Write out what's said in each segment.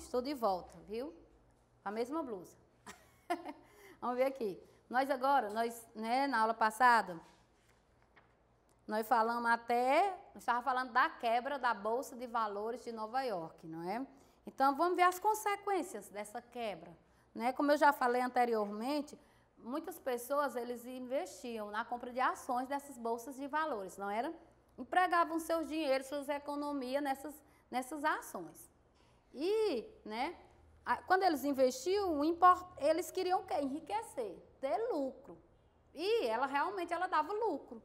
estou de volta, viu? A mesma blusa. Vamos ver aqui. Né, na aula passada, nós falamos estava falando da quebra da Bolsa de Valores de Nova York, não é? Então, vamos ver as consequências dessa quebra. Né? Como eu já falei anteriormente, muitas pessoas, eles investiam na compra de ações dessas bolsas de valores, não era? Empregavam seus dinheiros, suas economias nessas ações. E, né, quando eles investiam, eles queriam o quê? Enriquecer, ter lucro. E realmente ela dava lucro.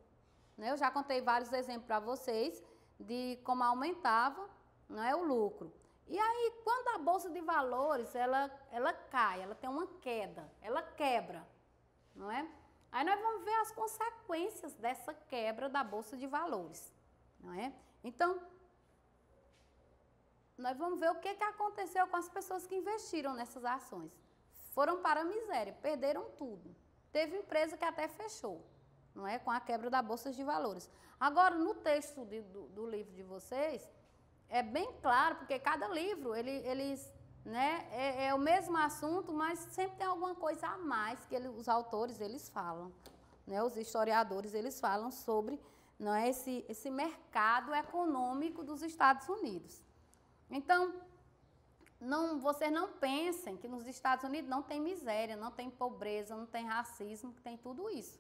Né? Eu já contei vários exemplos para vocês de como aumentava, não é, o lucro. E aí, quando a Bolsa de Valores, ela cai, ela tem uma queda, ela quebra, não é? Aí nós vamos ver as consequências dessa quebra da Bolsa de Valores, não é? Então, nós vamos ver o que aconteceu com as pessoas que investiram nessas ações. Foram para a miséria, perderam tudo. Teve empresa que até fechou, não é? Com a quebra da Bolsa de Valores. Agora, no texto do livro de vocês, é bem claro, porque cada livro, né, é o mesmo assunto, mas sempre tem alguma coisa a mais que os autores, eles falam. Né, os historiadores, eles falam sobre, não é, esse mercado econômico dos Estados Unidos. Então, vocês não pensem que nos Estados Unidos não tem miséria, não tem pobreza, não tem racismo, que tem tudo isso.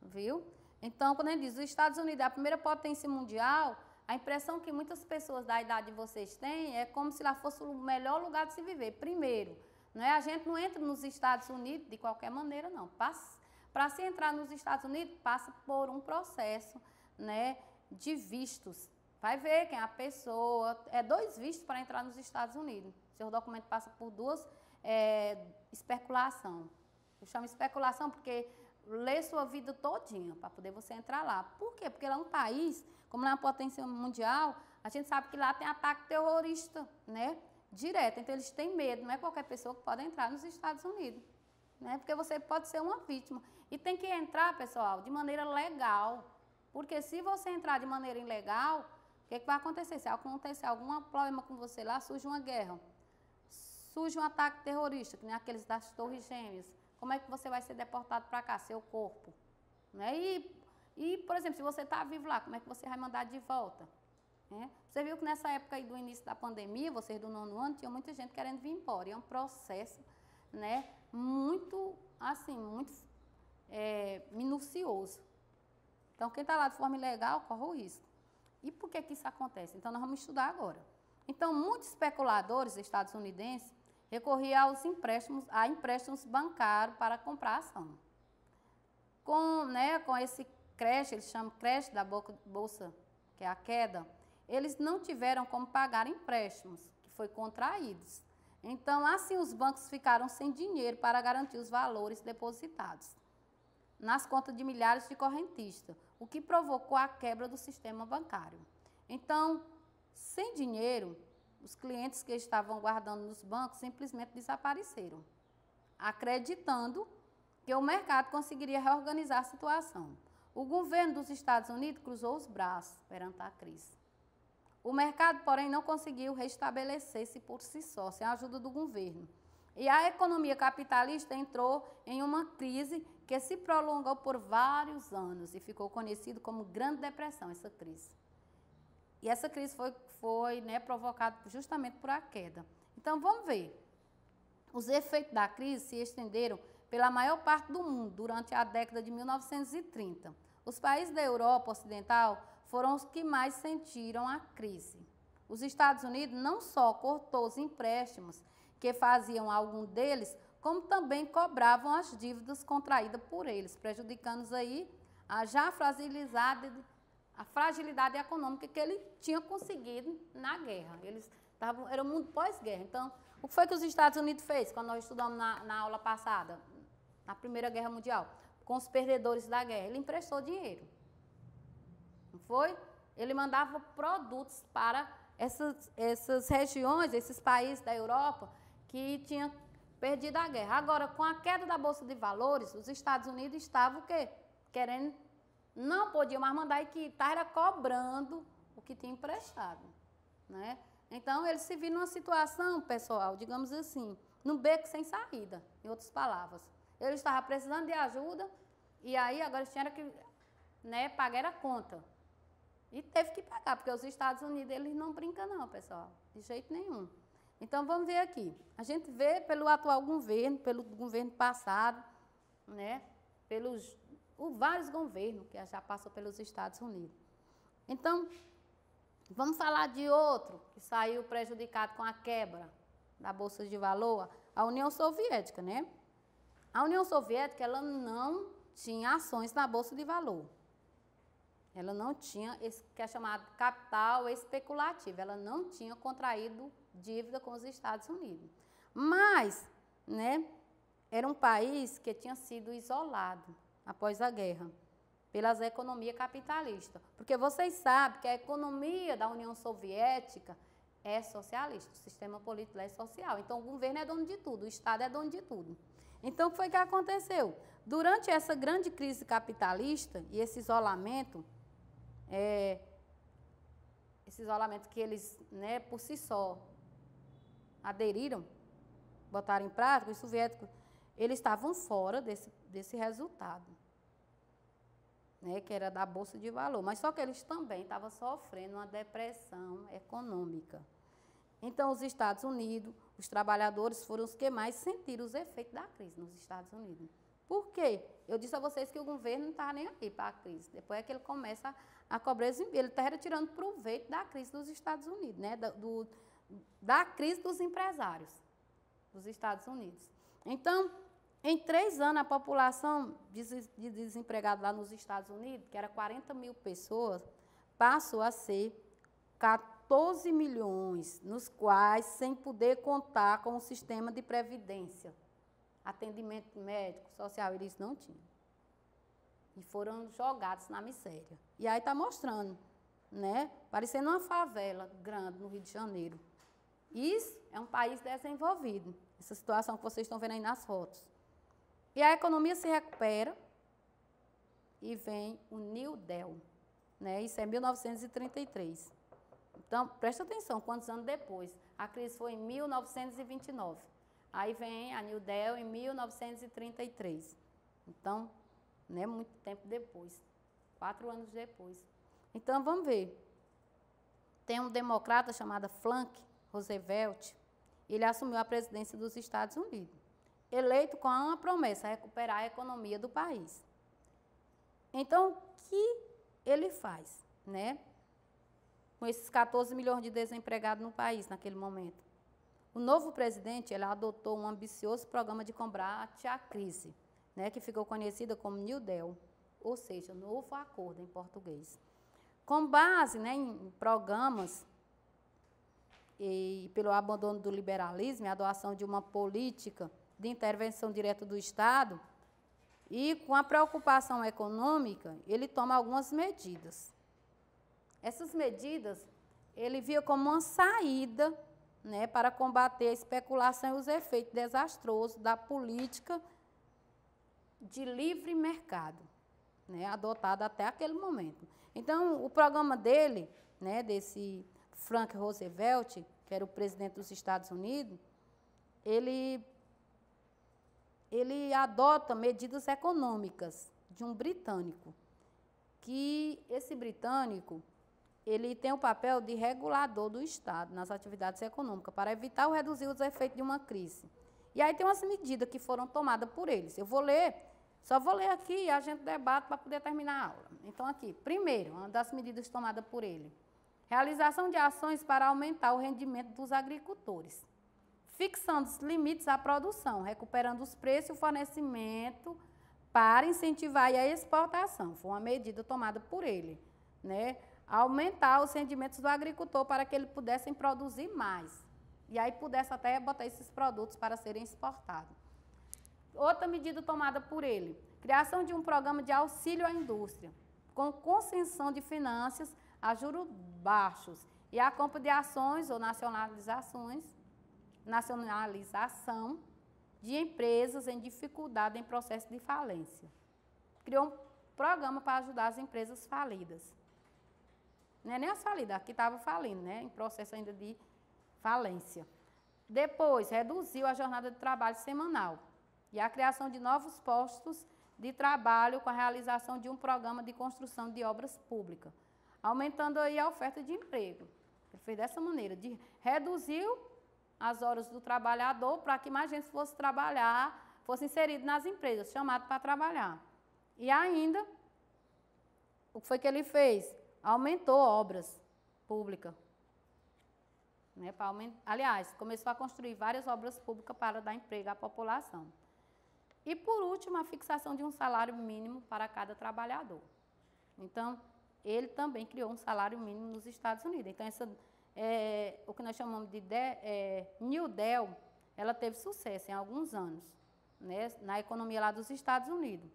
Viu? Então, quando ele diz os Estados Unidos é a primeira potência mundial, a impressão que muitas pessoas da idade de vocês têm é como se lá fosse o melhor lugar de se viver. Primeiro, não é? A gente não entra nos Estados Unidos de qualquer maneira, não. Para se entrar nos Estados Unidos, passa por um processo, né, de vistos. Vai ver quem é a pessoa. É 2 vistos para entrar nos Estados Unidos. Seu documento passa por 2 especulação. Eu chamo especulação porque lê sua vida todinha para poder você entrar lá. Por quê? Porque lá é um país, como lá é uma potência mundial, a gente sabe que lá tem ataque terrorista, né, direto. Então, eles têm medo, não é qualquer pessoa que pode entrar nos Estados Unidos, né, porque você pode ser uma vítima. E tem que entrar, pessoal, de maneira legal, porque se você entrar de maneira ilegal, o que vai acontecer? Se acontecer algum problema com você lá, surge uma guerra, surge um ataque terrorista, que nem aqueles das Torres Gêmeas. Como é que você vai ser deportado para cá, seu corpo? Né? E, por exemplo, se você está vivo lá, como é que você vai mandar de volta? Né? Você viu que nessa época aí do início da pandemia, vocês do 9º ano, tinha muita gente querendo vir embora. E é um processo, né, muito, assim, muito minucioso. Então, quem está lá de forma ilegal, corre o risco. E por que isso acontece? Então, nós vamos estudar agora. Então, muitos especuladores estadunidenses recorria a empréstimos bancários para comprar ação. Com esse crash, eles chamam crash da bolsa, que é a queda, eles não tiveram como pagar empréstimos que foi contraídos. Então, assim, os bancos ficaram sem dinheiro para garantir os valores depositados nas contas de milhares de correntistas, o que provocou a quebra do sistema bancário. Então, sem dinheiro, os clientes que estavam guardando nos bancos simplesmente desapareceram, acreditando que o mercado conseguiria reorganizar a situação. O governo dos Estados Unidos cruzou os braços perante a crise. O mercado, porém, não conseguiu restabelecer-se por si só, sem a ajuda do governo. E a economia capitalista entrou em uma crise que se prolongou por vários anos e ficou conhecido como Grande Depressão, essa crise. E essa crise foi provocada justamente por a queda. Então, vamos ver. Os efeitos da crise se estenderam pela maior parte do mundo durante a década de 1930. Os países da Europa Ocidental foram os que mais sentiram a crise. Os Estados Unidos não só cortou os empréstimos que faziam algum deles, como também cobravam as dívidas contraídas por eles, prejudicando aí a já a fragilidade econômica que ele tinha conseguido na guerra. Era um mundo pós-guerra. Então, o que foi que os Estados Unidos fez quando nós estudamos na aula passada, na Primeira Guerra Mundial, com os perdedores da guerra? Ele emprestou dinheiro. Não foi? Ele mandava produtos para essas regiões, esses países da Europa que tinham perdido a guerra. Agora, com a queda da Bolsa de Valores, os Estados Unidos estavam o quê? Querendo, não podiam mais mandar e que estava cobrando o que tinha emprestado. Né? Então, eles se viram numa situação, pessoal, digamos assim, num beco sem saída, em outras palavras. Eles estavam precisando de ajuda e aí agora eles tinham que, né, pagar a conta. E teve que pagar, porque os Estados Unidos, eles não brincam não, pessoal, de jeito nenhum. Então, vamos ver aqui. A gente vê pelo atual governo, pelo governo passado, né, pelos vários governos que já passou pelos Estados Unidos. Então, vamos falar de outro que saiu prejudicado com a quebra da Bolsa de Valor, a União Soviética, né? A União Soviética, ela não tinha ações na Bolsa de Valor. Ela não tinha esse que é chamado capital especulativo, ela não tinha contraído dívida com os Estados Unidos. Mas, né, era um país que tinha sido isolado após a guerra pelas economias capitalistas. Porque vocês sabem que a economia da União Soviética é socialista, o sistema político é social. Então, o governo é dono de tudo, o Estado é dono de tudo. Então, o que foi que aconteceu? Durante essa grande crise capitalista e esse isolamento que eles, né, por si só, aderiram, botaram em prática, os soviéticos, eles estavam fora desse resultado, né, que era da Bolsa de Valor. Mas só que eles também estavam sofrendo uma depressão econômica. Então, os Estados Unidos, os trabalhadores foram os que mais sentiram os efeitos da crise nos Estados Unidos. Por quê? Eu disse a vocês que o governo não estava nem aí para a crise. Depois é que ele começa a cobrar esse ele está retirando proveito da crise dos Estados Unidos, né? Da crise dos empresários dos Estados Unidos. Então, em 3 anos, a população de desempregados lá nos Estados Unidos, que era 40 mil pessoas, passou a ser 14 milhões, nos quais, sem poder contar com o sistema de previdência, atendimento médico, social, eles não tinham. E foram jogados na miséria. E aí está mostrando, né? Parecendo uma favela grande no Rio de Janeiro. Isso é um país desenvolvido, essa situação que vocês estão vendo aí nas fotos. E a economia se recupera e vem o New Deal, né? Isso é 1933. Então, presta atenção, quantos anos depois? A crise foi em 1929. Aí vem a New Deal em 1933. Então, não é muito tempo depois, 4 anos depois. Então, vamos ver. Tem um democrata chamado Franklin Roosevelt, ele assumiu a presidência dos Estados Unidos, eleito com uma promessa, recuperar a economia do país. Então, o que ele faz, né? Com esses 14 milhões de desempregados no país naquele momento. O novo presidente, ele adotou um ambicioso programa de combate à crise, né, que ficou conhecida como New Deal, ou seja, novo acordo em português. Com base, né, em programas e pelo abandono do liberalismo e a adoção de uma política de intervenção direta do Estado, e com a preocupação econômica, ele toma algumas medidas. Essas medidas, ele via como uma saída, né, para combater a especulação e os efeitos desastrosos da política de livre mercado, né, adotada até aquele momento. Então, o programa dele, né, desse Franklin Roosevelt, que era o presidente dos Estados Unidos, ele adota medidas econômicas de um britânico, que esse britânico, ele tem o papel de regulador do Estado nas atividades econômicas, para evitar ou reduzir os efeitos de uma crise. E aí tem umas medidas que foram tomadas por eles. Eu vou ler, só vou ler aqui e a gente debate para poder terminar a aula. Então, aqui, primeiro, uma das medidas tomadas por ele. Realização de ações para aumentar o rendimento dos agricultores. Fixando os limites à produção, recuperando os preços e o fornecimento para incentivar a exportação. Foi uma medida tomada por ele, né? Aumentar os rendimentos do agricultor para que ele pudessem produzir mais. E aí pudesse até botar esses produtos para serem exportados. Outra medida tomada por ele, criação de um programa de auxílio à indústria, com concessão de finanças a juros baixos e a compra de ações ou nacionalização de empresas em dificuldade em processo de falência. Criou um programa para ajudar as empresas falidas. Não é nem as falidas, aqui estava falindo, né? Em processo ainda de falência. Depois, reduziu a jornada de trabalho semanal e a criação de novos postos de trabalho com a realização de um programa de construção de obras públicas, aumentando aí a oferta de emprego. Ele fez dessa maneira, reduziu as horas do trabalhador para que mais gente fosse trabalhar, fosse inserido nas empresas, chamado para trabalhar. E ainda, o que foi que ele fez? Aumentou obras públicas. Né, aliás, começou a construir várias obras públicas para dar emprego à população. E, por último, a fixação de um salário mínimo para cada trabalhador. Então, ele também criou um salário mínimo nos Estados Unidos. Então, o que nós chamamos de New Deal, ela teve sucesso em alguns anos, né, na economia lá dos Estados Unidos,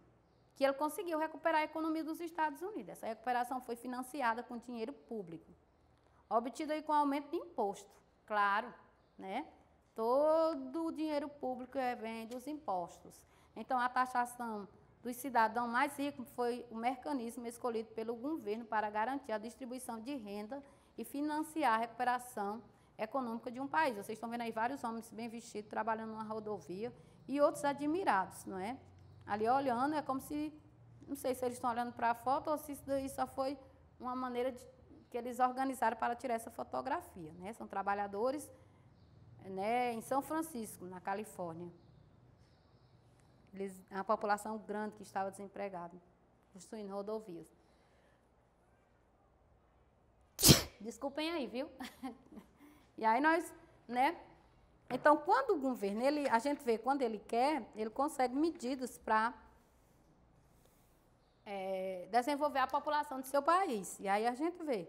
que ele conseguiu recuperar a economia dos Estados Unidos. Essa recuperação foi financiada com dinheiro público, obtido aí com aumento de imposto, claro, né? Todo o dinheiro público vem dos impostos. Então, a taxação dos cidadãos mais ricos foi o mecanismo escolhido pelo governo para garantir a distribuição de renda e financiar a recuperação econômica de um país. Vocês estão vendo aí vários homens bem vestidos, trabalhando numa rodovia, e outros admirados, não é? Ali olhando, é como se, não sei se eles estão olhando para a foto ou se isso daí só foi uma maneira que eles organizaram para tirar essa fotografia, né? São trabalhadores, né, em São Francisco, na Califórnia. A população grande que estava desempregada, construindo rodovias. Desculpem aí, viu? E aí nós, né? Então, quando o governo, a gente vê, quando ele quer, ele consegue medidas para desenvolver a população do seu país. E aí a gente vê.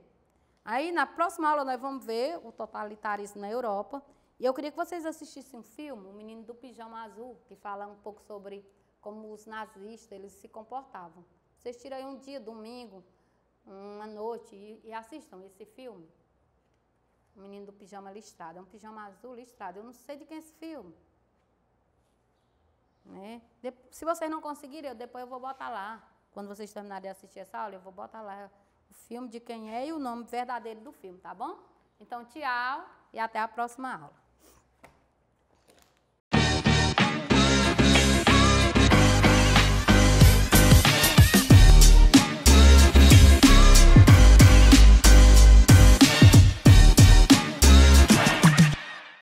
Aí, na próxima aula, nós vamos ver o totalitarismo na Europa. E eu queria que vocês assistissem um filme, O Menino do Pijama Azul, que fala um pouco sobre como os nazistas eles se comportavam. Vocês tiram aí um dia, domingo, uma noite, e assistam esse filme. O Menino do Pijama Listrado. É um pijama azul listrado. Eu não sei de quem é esse filme. Né? Se vocês não conseguirem, depois eu vou botar lá. Quando vocês terminarem de assistir essa aula, eu vou botar lá o filme de quem é e o nome verdadeiro do filme, tá bom? Então, tchau e até a próxima aula.